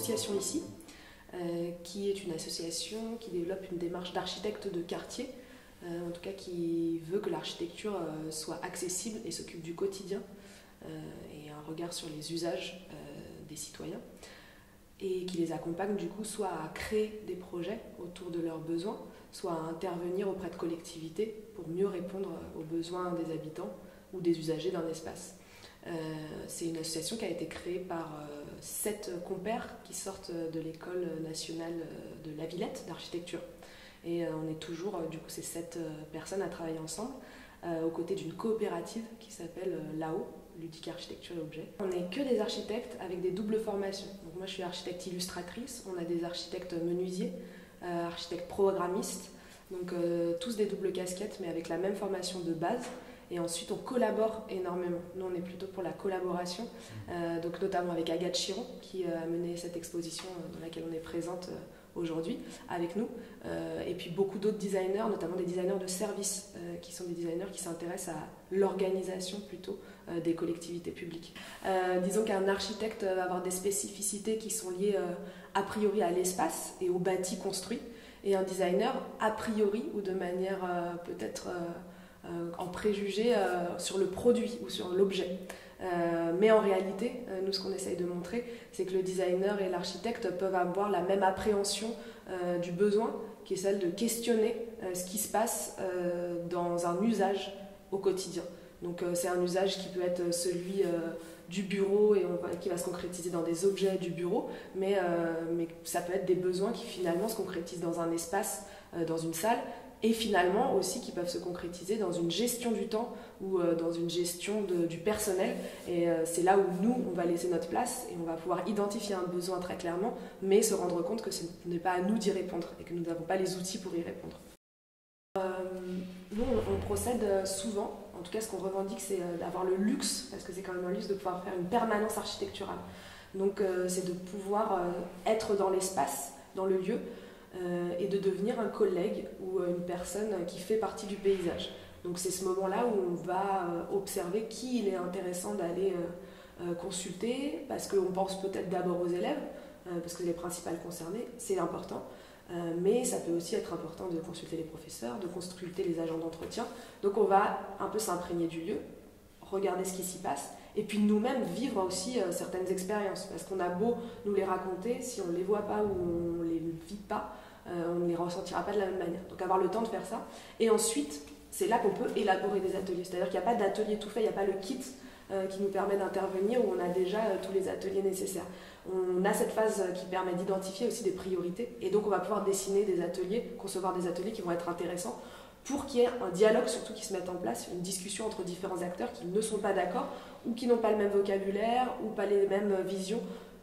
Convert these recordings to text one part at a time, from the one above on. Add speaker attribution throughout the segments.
Speaker 1: l'association ici, qui est une association qui développe une démarche d'architecte de quartier, en tout cas qui veut que l'architecture soit accessible et s'occupe du quotidien et un regard sur les usages des citoyens, et qui les accompagne du coup soit à créer des projets autour de leurs besoins, soit à intervenir auprès de collectivités pour mieux répondre aux besoins des habitants ou des usagers d'un espace. C'est une association qui a été créée par 7 compères qui sortent de l'école nationale de La Villette d'architecture. Et on est toujours, du coup, ces 7 personnes à travailler ensemble, aux côtés d'une coopérative qui s'appelle LAO, Ludique Architecture et Objets. On n'est que des architectes avec des doubles formations. Donc moi, je suis architecte illustratrice, on a des architectes menuisiers, architectes programmistes, donc tous des doubles casquettes, mais avec la même formation de base. Et ensuite, on collabore énormément. Nous, on est plutôt pour la collaboration, donc notamment avec Agathe Chiron, qui a mené cette exposition dans laquelle on est présente aujourd'hui avec nous, et puis beaucoup d'autres designers, notamment des designers de services, qui sont des designers qui s'intéressent à l'organisation plutôt des collectivités publiques. Disons qu'un architecte va avoir des spécificités qui sont liées a priori à l'espace et au bâti construit, et un designer a priori ou de manière peut-être en préjugé sur le produit ou sur l'objet. Mais en réalité, nous, ce qu'on essaye de montrer, c'est que le designer et l'architecte peuvent avoir la même appréhension du besoin, qui est celle de questionner ce qui se passe dans un usage au quotidien. Donc c'est un usage qui peut être celui du bureau et qui va se concrétiser dans des objets du bureau, mais ça peut être des besoins qui finalement se concrétisent dans un espace, dans une salle, et finalement aussi qui peuvent se concrétiser dans une gestion du temps ou dans une gestion du personnel. Et c'est là où nous, on va laisser notre place et on va pouvoir identifier un besoin très clairement, mais se rendre compte que ce n'est pas à nous d'y répondre et que nous n'avons pas les outils pour y répondre. Nous, on procède souvent, en tout cas ce qu'on revendique, c'est d'avoir le luxe, parce que c'est quand même un luxe de pouvoir faire une permanence architecturale. Donc c'est de pouvoir être dans l'espace, dans le lieu, et de devenir un collègue ou une personne qui fait partie du paysage. Donc c'est ce moment-là où on va observer qui il est intéressant d'aller consulter, parce qu'on pense peut-être d'abord aux élèves, parce que c'est les principales concernées, c'est important, mais ça peut aussi être important de consulter les professeurs, de consulter les agents d'entretien. Donc on va un peu s'imprégner du lieu, regarder ce qui s'y passe, et puis nous-mêmes vivre aussi certaines expériences, parce qu'on a beau nous les raconter, si on ne les voit pas ou on ne les vit pas, on ne les ressentira pas de la même manière. Donc avoir le temps de faire ça, et ensuite c'est là qu'on peut élaborer des ateliers, c'est-à-dire qu'il n'y a pas d'atelier tout fait, il n'y a pas le kit qui nous permet d'intervenir où on a déjà tous les ateliers nécessaires. On a cette phase qui permet d'identifier aussi des priorités, et donc on va pouvoir dessiner des ateliers, concevoir des ateliers qui vont être intéressants pour qu'il y ait un dialogue surtout qui se mette en place, une discussion entre différents acteurs qui ne sont pas d'accord ou qui n'ont pas le même vocabulaire ou pas les mêmes visions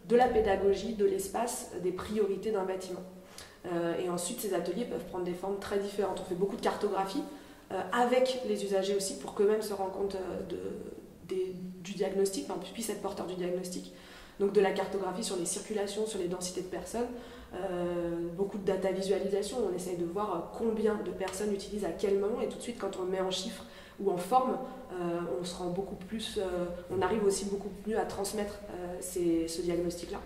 Speaker 1: de la pédagogie, de l'espace, des priorités d'un bâtiment. Et ensuite, ces ateliers peuvent prendre des formes très différentes. On fait beaucoup de cartographie avec les usagers aussi pour qu'eux-mêmes se rendent compte du diagnostic, enfin, puissent être porteurs du diagnostic. Donc de la cartographie sur les circulations, sur les densités de personnes, beaucoup de data visualisation, on essaye de voir combien de personnes utilisent à quel moment, et tout de suite quand on le met en chiffres ou en forme, on se rend beaucoup plus, on arrive aussi beaucoup mieux à transmettre ce diagnostic-là.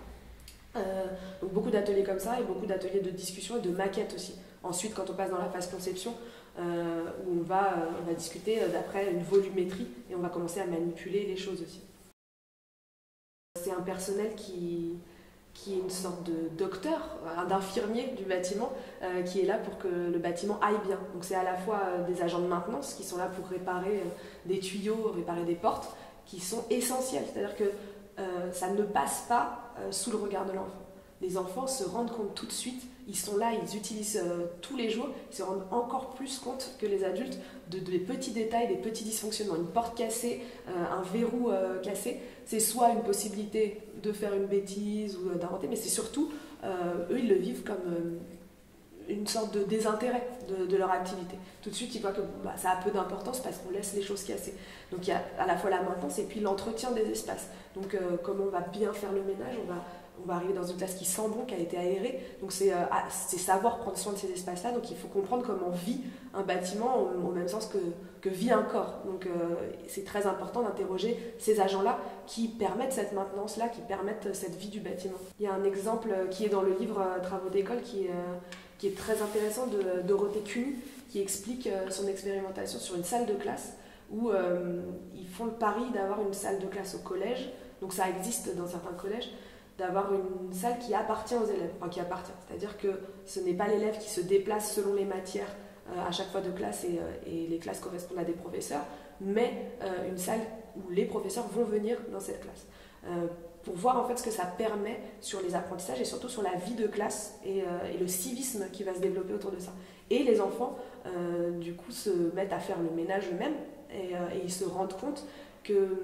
Speaker 1: Donc beaucoup d'ateliers comme ça et beaucoup d'ateliers de discussion et de maquettes aussi. Ensuite, quand on passe dans la phase conception, où on va discuter d'après une volumétrie et on va commencer à manipuler les choses aussi. C'est un personnel qui est une sorte de docteur, d'infirmier du bâtiment, qui est là pour que le bâtiment aille bien. Donc c'est à la fois des agents de maintenance qui sont là pour réparer des tuyaux, réparer des portes, qui sont essentiels. C'est-à-dire que ça ne passe pas sous le regard de l'enfant. Les enfants se rendent compte tout de suite, ils sont là, ils utilisent tous les jours, ils se rendent encore plus compte que les adultes des petits détails, des petits dysfonctionnements. Une porte cassée, un verrou cassé, c'est soit une possibilité de faire une bêtise ou d'inventer, mais c'est surtout, eux, ils le vivent comme une sorte de désintérêt de leur activité. Tout de suite, ils voient que ça a peu d'importance parce qu'on laisse les choses casser. Donc il y a à la fois la maintenance et puis l'entretien des espaces. Donc comment on va bien faire le ménage, on va arriver dans une classe qui sent bon, qui a été aérée. Donc c'est savoir prendre soin de ces espaces-là. Donc il faut comprendre comment vit un bâtiment au même sens que vit un corps. Donc c'est très important d'interroger ces agents-là qui permettent cette maintenance-là, qui permettent cette vie du bâtiment. Il y a un exemple qui est dans le livre Travaux d'école qui est très intéressant de Dorothée Cuny, qui explique son expérimentation sur une salle de classe où ils font le pari d'avoir une salle de classe au collège. Donc ça existe dans certains collèges, d'avoir une salle qui appartient aux élèves, enfin qui appartient, c'est-à-dire que ce n'est pas l'élève qui se déplace selon les matières à chaque fois de classe et les classes correspondent à des professeurs, mais une salle où les professeurs vont venir dans cette classe. Pour voir en fait ce que ça permet sur les apprentissages et surtout sur la vie de classe et le civisme qui va se développer autour de ça. Et les enfants, du coup, se mettent à faire le ménage eux-mêmes et ils se rendent compte que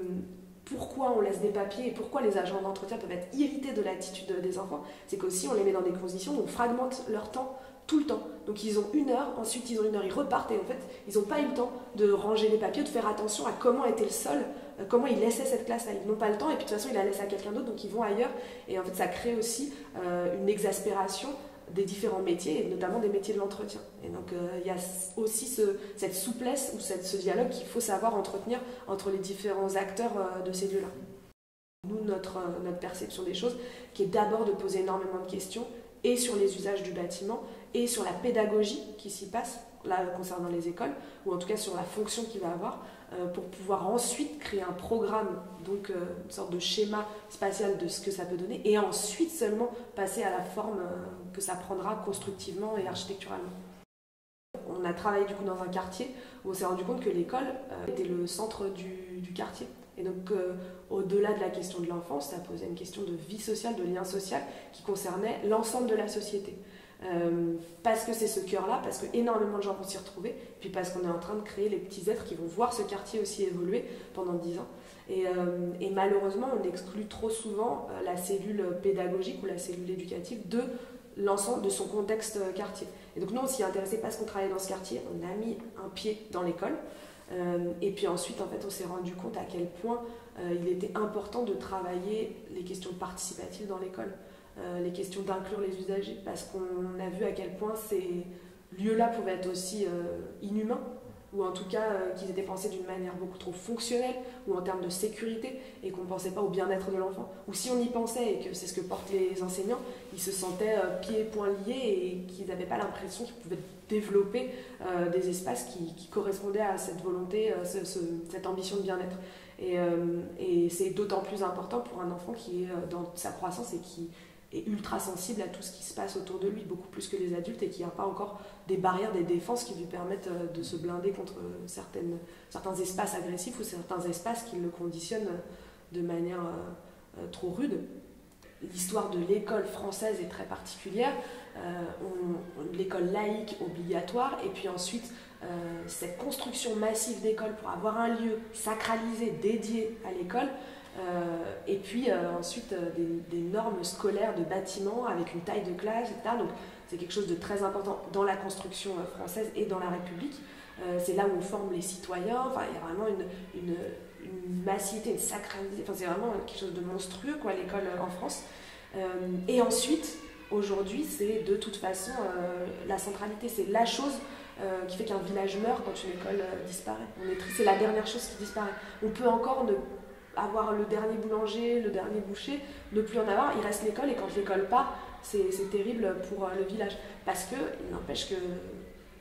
Speaker 1: pourquoi on laisse des papiers et pourquoi les agents d'entretien peuvent être irrités de l'attitude des enfants, c'est qu'aussi on les met dans des conditions où on fragmente leur temps tout le temps. Donc ils ont 1 heure, ensuite ils ont 1 heure, ils repartent et en fait ils n'ont pas eu le temps de ranger les papiers, de faire attention à comment était le sol, comment ils laissaient cette classe là. Ils n'ont pas le temps et puis de toute façon ils la laissent à quelqu'un d'autre donc ils vont ailleurs et en fait ça crée aussi une exaspération des différents métiers et notamment des métiers de l'entretien. Et donc il y a aussi cette souplesse ou ce dialogue qu'il faut savoir entretenir entre les différents acteurs de ces lieux-là. Nous, notre perception des choses, qui est d'abord de poser énormément de questions et sur les usages du bâtiment et sur la pédagogie qui s'y passe, là concernant les écoles, ou en tout cas sur la fonction qu'il va avoir, pour pouvoir ensuite créer un programme, donc une sorte de schéma spatial de ce que ça peut donner, et ensuite seulement passer à la forme que ça prendra constructivement et architecturalement. On a travaillé du coup dans un quartier où on s'est rendu compte que l'école était le centre du quartier. Et donc au-delà de la question de l'enfance, ça posait une question de vie sociale, de lien social qui concernait l'ensemble de la société. Parce que c'est ce cœur-là, parce que énormément de gens vont s'y retrouver, puis parce qu'on est en train de créer les petits êtres qui vont voir ce quartier aussi évoluer pendant 10 ans. Et malheureusement, on exclut trop souvent la cellule pédagogique ou la cellule éducative de l'ensemble de son contexte quartier. Et donc nous, on s'y intéressait parce qu'on travaillait dans ce quartier, on a mis un pied dans l'école, et puis ensuite, en fait, on s'est rendu compte à quel point il était important de travailler les questions participatives dans l'école. Les questions d'inclure les usagers, parce qu'on a vu à quel point ces lieux-là pouvaient être aussi inhumains, ou en tout cas qu'ils étaient pensés d'une manière beaucoup trop fonctionnelle, ou en termes de sécurité, et qu'on ne pensait pas au bien-être de l'enfant. Ou si on y pensait, et que c'est ce que portent les enseignants, ils se sentaient pieds et poings liés, et qu'ils n'avaient pas l'impression qu'ils pouvaient développer des espaces qui correspondaient à cette volonté, cette ambition de bien-être. Et c'est d'autant plus important pour un enfant qui est dans sa croissance et qui est ultra sensible à tout ce qui se passe autour de lui, beaucoup plus que les adultes, et qui n'a pas encore des barrières, des défenses qui lui permettent de se blinder contre certains espaces agressifs ou certains espaces qui le conditionnent de manière trop rude. L'histoire de l'école française est très particulière, l'école laïque obligatoire, et puis ensuite cette construction massive d'écoles pour avoir un lieu sacralisé, dédié à l'école, et puis ensuite des normes scolaires de bâtiments avec une taille de classe, etc. Donc c'est quelque chose de très important dans la construction française et dans la République. C'est là où on forme les citoyens, enfin, il y a vraiment une massivité, une sacralité, enfin, c'est vraiment quelque chose de monstrueux quoi, l'école en France. Et ensuite, aujourd'hui, c'est de toute façon la centralité, c'est la chose qui fait qu'un village meurt quand une école disparaît. C'est la dernière chose qui disparaît. On peut encore avoir le dernier boulanger, le dernier boucher, ne plus en avoir, il reste l'école, et quand l'école part, c'est terrible pour le village. Parce que, il n'empêche que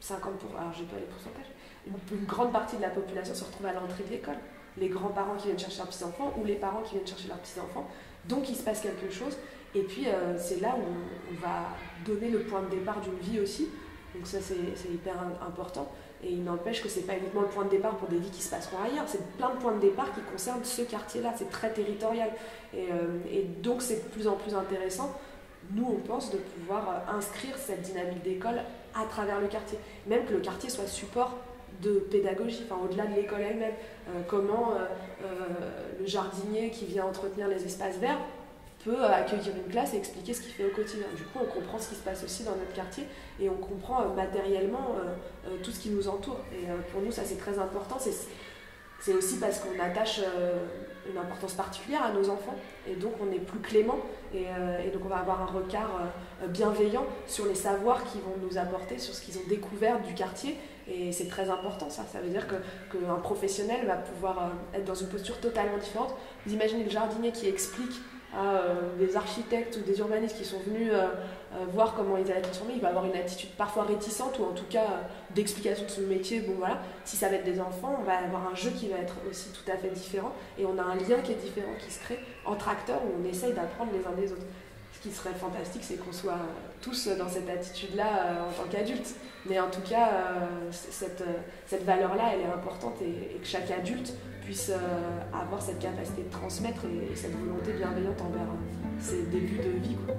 Speaker 1: 50%, alors j'ai pas les pourcentages, une grande partie de la population se retrouve à l'entrée de l'école. Les grands-parents qui viennent chercher leurs petits-enfants ou les parents qui viennent chercher leurs petits-enfants. Donc il se passe quelque chose. Et puis c'est là où on va donner le point de départ d'une vie aussi. Donc ça c'est hyper important. Et il n'empêche que c'est pas uniquement le point de départ pour des vies qui se passeront ailleurs. C'est plein de points de départ qui concernent ce quartier-là. C'est très territorial. Et donc c'est de plus en plus intéressant. Nous, on pense de pouvoir inscrire cette dynamique d'école à travers le quartier. Même que le quartier soit support de pédagogie, enfin au-delà de l'école elle-même. Comment le jardinier qui vient entretenir les espaces verts peut accueillir une classe et expliquer ce qu'il fait au quotidien. Du coup, on comprend ce qui se passe aussi dans notre quartier et on comprend matériellement tout ce qui nous entoure. Et pour nous, ça c'est très important. c'est aussi parce qu'on attache une importance particulière à nos enfants et donc on est plus clément et donc on va avoir un regard bienveillant sur les savoirs qu'ils vont nous apporter, sur ce qu'ils ont découvert du quartier et c'est très important ça veut dire qu'un professionnel va pouvoir être dans une posture totalement différente. Vous imaginez le jardinier qui explique à des architectes ou des urbanistes qui sont venus voir comment ils allaient transformer, il va avoir une attitude parfois réticente ou en tout cas d'explication de son métier. Bon voilà, si ça va être des enfants, on va avoir un jeu qui va être aussi tout à fait différent et on a un lien qui est différent qui se crée entre acteurs où on essaye d'apprendre les uns des autres. Ce qui serait fantastique, c'est qu'on soit tous dans cette attitude-là en tant qu'adultes. Mais en tout cas, cette valeur-là, elle est importante et que chaque adulte puisse avoir cette capacité de transmettre et cette volonté bienveillante envers ses débuts de vie, quoi.